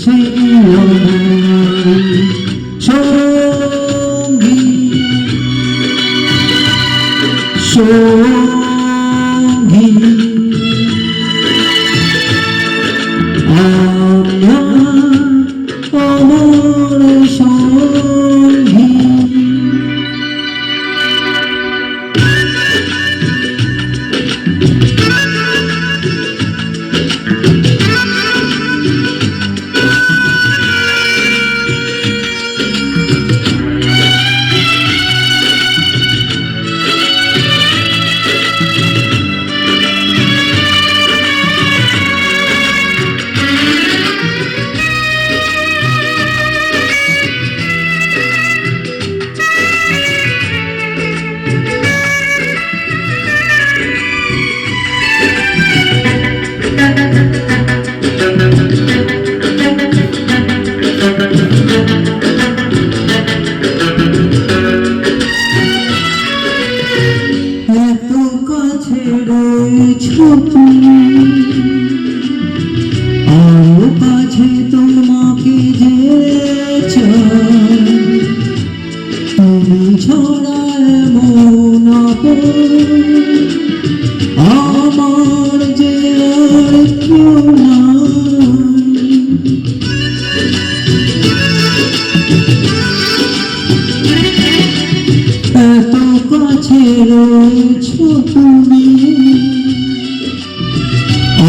সেই আমার সঙ্গী সঙ্গী আমার সঙ্গী। এত কাছে রয়েছো তুমি, আরো কাছে তোমাকে যে চাই, তুমি ছড়া এমন আপন আমার যে আর কেউ নাই। এত কাছে রয়েছো তুমি,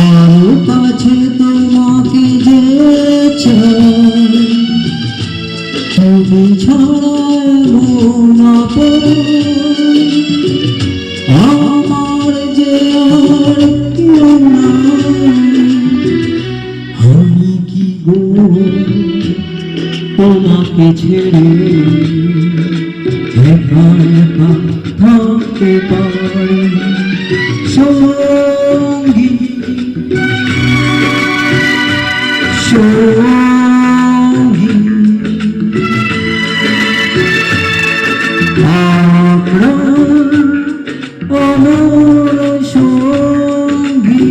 আরো কাছে তোমাকে যে চাই, তুমি ছাড়া এমন আপন আমার যে আর কেউ নাই। আমি কি গো তোমাকে ছেড়ে একা একা থাকতে পারি? সঙ্গী সঙ্গী আমার সঙ্গী।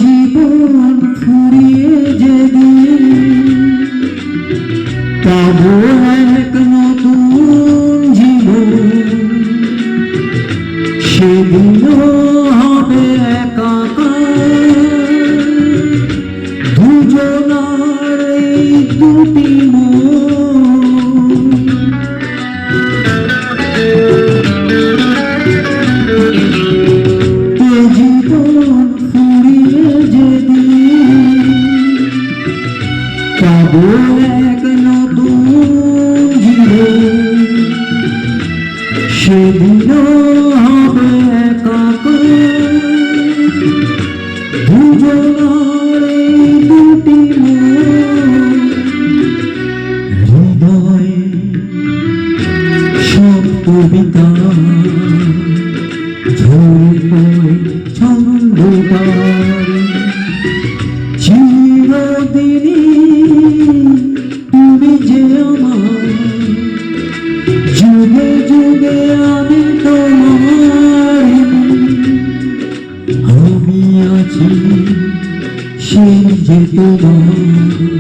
জীবন ফুরিয়ে যেদিন পাবো এক নতুন জীবন, সেদিনও হবে একাকার দুজনার এই দুটি মন। জীবন ফুরিয়ে যেদিন পাবো এক নতুন জীবন, সেদিনও হবে একাকার দুজনার এই দুটি মন। হৃদয়ে সব কবিতা ঝরে পড়ে ছন্দকার, চিরদিনই তুমি যে আমার, যুগে যুগে আমি তোমার। আমি আছি সেই যে তোমার